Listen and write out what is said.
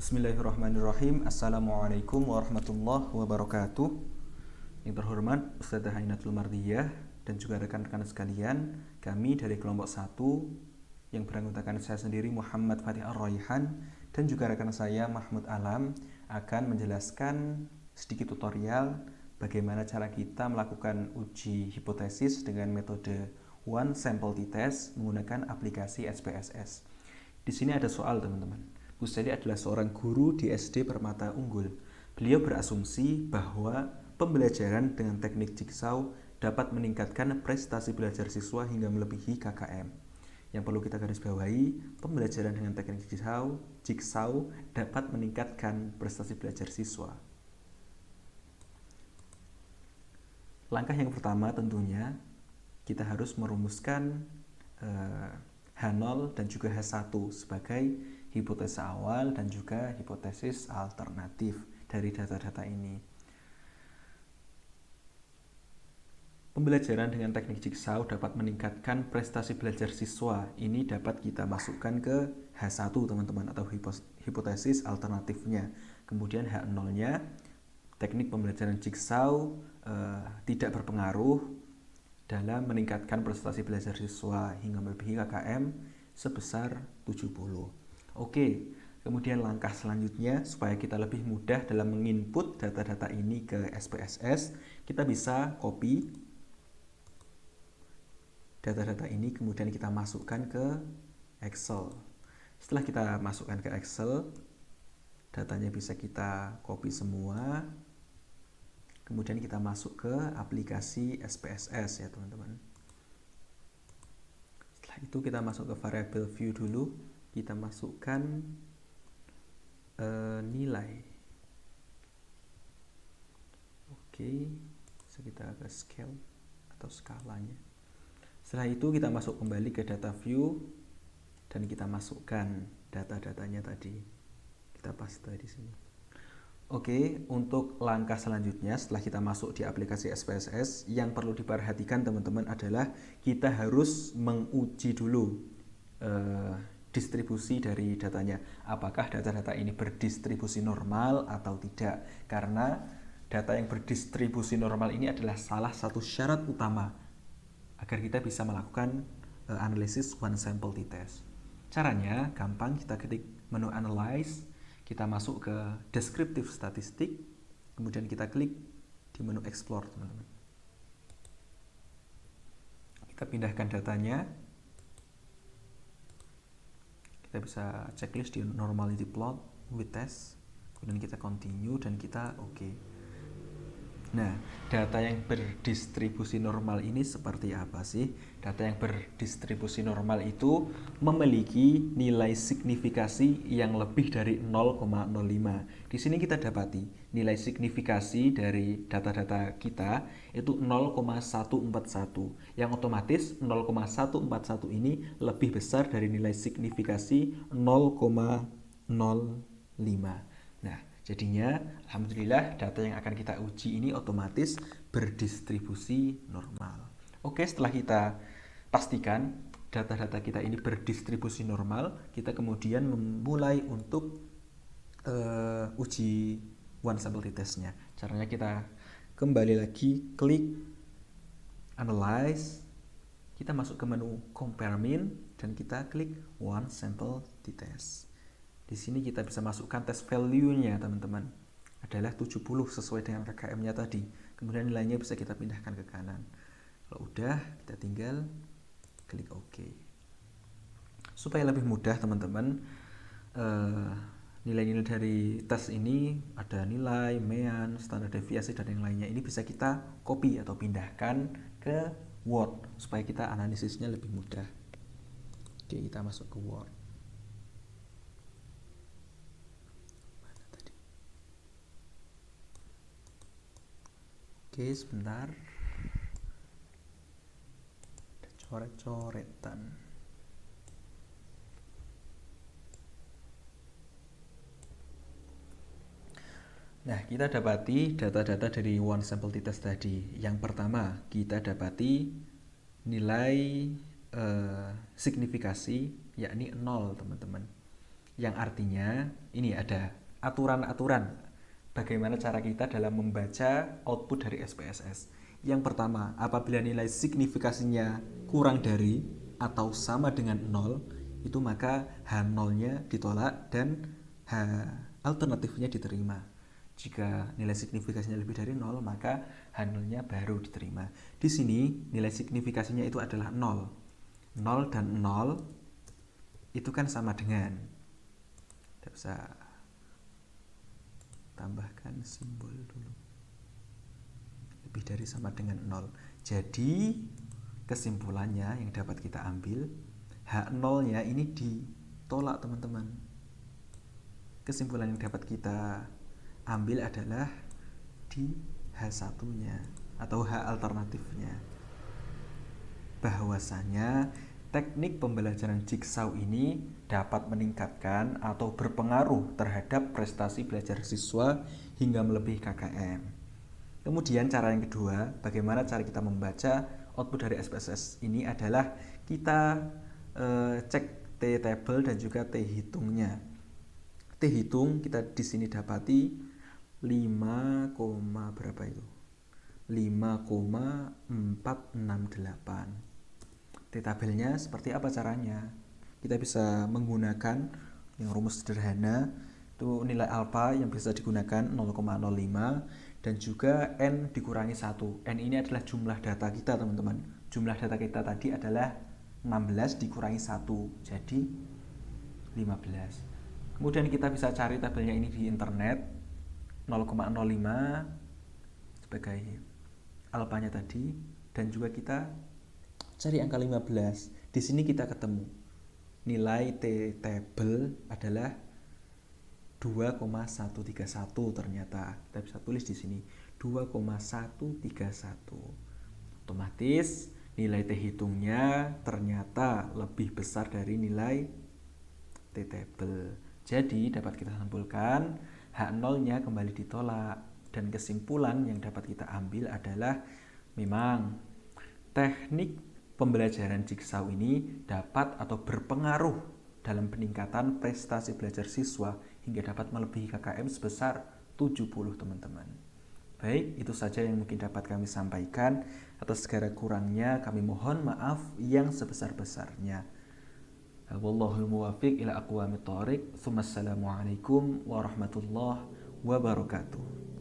Bismillahirrahmanirrahim. Assalamualaikum warahmatullahi wabarakatuh. Yang terhormat Ustadzah Ainatul Mardiyah dan juga rekan-rekan sekalian, kami dari kelompok 1 yang beranggotakan saya sendiri Muhammad Fatih Ar-Raihan dan juga rekan saya Mahmud Alam akan menjelaskan sedikit tutorial bagaimana cara kita melakukan uji hipotesis dengan metode one sample t-test menggunakan aplikasi SPSS. Di sini ada soal, teman-teman. Kusedi adalah seorang guru di SD Permata Unggul. Beliau berasumsi bahwa pembelajaran dengan teknik jigsaw dapat meningkatkan prestasi belajar siswa hingga melebihi KKM. Yang perlu kita garis bawahi, pembelajaran dengan teknik jigsaw dapat meningkatkan prestasi belajar siswa. Langkah yang pertama tentunya kita harus merumuskan H0 dan juga H1 sebagai hipotesis awal dan juga hipotesis alternatif dari data-data ini. Pembelajaran dengan teknik jigsaw dapat meningkatkan prestasi belajar siswa. Ini dapat kita masukkan ke H1, teman-teman, atau hipotesis alternatifnya. Kemudian H0-nya, teknik pembelajaran jigsaw tidak berpengaruh dalam meningkatkan prestasi belajar siswa hingga melebihi KKM sebesar 70. Oke, kemudian langkah selanjutnya supaya kita lebih mudah dalam menginput data-data ini ke SPSS, kita bisa copy data-data ini kemudian kita masukkan ke Excel. Setelah kita masukkan ke Excel, datanya bisa kita copy semua, kemudian kita masuk ke aplikasi SPSS ya, teman-teman. Setelah itu kita masuk ke variable view dulu, kita masukkan nilai. Oke, bisa kita ke scale atau skalanya. Setelah itu kita masuk kembali ke data view dan kita masukkan data-datanya tadi. Kita paste di sini. Oke, untuk langkah selanjutnya setelah kita masuk di aplikasi SPSS, yang perlu diperhatikan teman-teman adalah kita harus menguji dulu distribusi dari datanya. Apakah data-data ini berdistribusi normal atau tidak? Karena data yang berdistribusi normal ini adalah salah satu syarat utama agar kita bisa melakukan analisis one sample t-test. Caranya gampang, kita ketik menu analyze, kita masuk ke descriptive statistik, kemudian kita klik di menu explore, teman-teman. Kita pindahkan datanya. Kita bisa checklist di normality plot with test, kemudian kita continue dan kita oke. Nah, data yang berdistribusi normal ini seperti apa sih? Data yang berdistribusi normal itu memiliki nilai signifikasi yang lebih dari 0,05. Di sini kita dapati nilai signifikasi dari data-data kita itu 0,141. Yang otomatis 0,141 ini lebih besar dari nilai signifikasi 0,05. Nah, jadinya alhamdulillah data yang akan kita uji ini otomatis berdistribusi normal. Oke, setelah kita pastikan data-data kita ini berdistribusi normal, kita kemudian memulai untuk uji one sample t-testnya. Caranya kita kembali lagi klik analyze, kita masuk ke menu compare mean dan kita klik one sample t-test. Di sini kita bisa masukkan test value-nya, teman-teman. Adalah 70 sesuai dengan KKM-nya tadi. Kemudian nilainya bisa kita pindahkan ke kanan. Kalau udah, kita tinggal klik OK. Supaya lebih mudah, teman-teman, nilai-nilai dari tes ini ada nilai, mean, standar deviasi, dan yang lainnya. Ini bisa kita copy atau pindahkan ke Word supaya kita analisisnya lebih mudah. Oke, kita masuk ke Word. Oke, sebentar. Ada coret-coretan. Nah, kita dapati data-data dari one sample t-test tadi. Yang pertama, kita dapati nilai signifikasi yakni 0, teman-teman. Yang artinya ini ada aturan-aturan bagaimana cara kita dalam membaca output dari SPSS. Yang pertama, apabila nilai signifikasinya kurang dari atau sama dengan 0, itu maka H0-nya ditolak dan H alternatifnya diterima. Jika nilai signifikasinya lebih dari 0, maka H0-nya baru diterima. Di sini nilai signifikasinya itu adalah 0. 0 dan 0 itu kan sama dengan, kita bisa tambahkan simbol dulu, lebih dari sama dengan 0. Jadi kesimpulannya yang dapat kita ambil, H0-nya ini ditolak teman-teman. Kesimpulan yang dapat kita ambil adalah di H1-nya atau H alternatifnya, bahwasanya teknik pembelajaran jigsaw ini dapat meningkatkan atau berpengaruh terhadap prestasi belajar siswa hingga melebihi KKM. Kemudian cara yang kedua, bagaimana cara kita membaca output dari SPSS ini adalah kita cek T-table dan juga T-hitungnya. T-hitung kita di sini dapati 5, berapa itu? 5,468. T-tabelnya seperti apa caranya? Kita bisa menggunakan yang rumus sederhana, itu nilai alfa yang bisa digunakan 0,05 dan juga N dikurangi 1. N ini adalah jumlah data kita teman-teman. Jumlah data kita tadi adalah 16 dikurangi 1, jadi 15. Kemudian kita bisa cari tabelnya ini di internet, 0,05 sebagai alfanya tadi, dan juga kita cari angka 15. Di sini kita ketemu nilai T-table adalah 2,131 ternyata. Kita bisa tulis di sini 2,131. Otomatis nilai T-hitungnya ternyata lebih besar dari nilai T-table. Jadi dapat kita simpulkan H0-nya kembali ditolak, dan kesimpulan yang dapat kita ambil adalah memang teknik pembelajaran jigsaw ini dapat atau berpengaruh dalam peningkatan prestasi belajar siswa hingga dapat melebihi KKM sebesar 70 teman-teman. Baik, itu saja yang mungkin dapat kami sampaikan. Atas segala kurangnya kami mohon maaf yang sebesar-besarnya. Wallahul muwaffiq ila aqwamit thoriq. Assalamualaikum warahmatullahi wabarakatuh.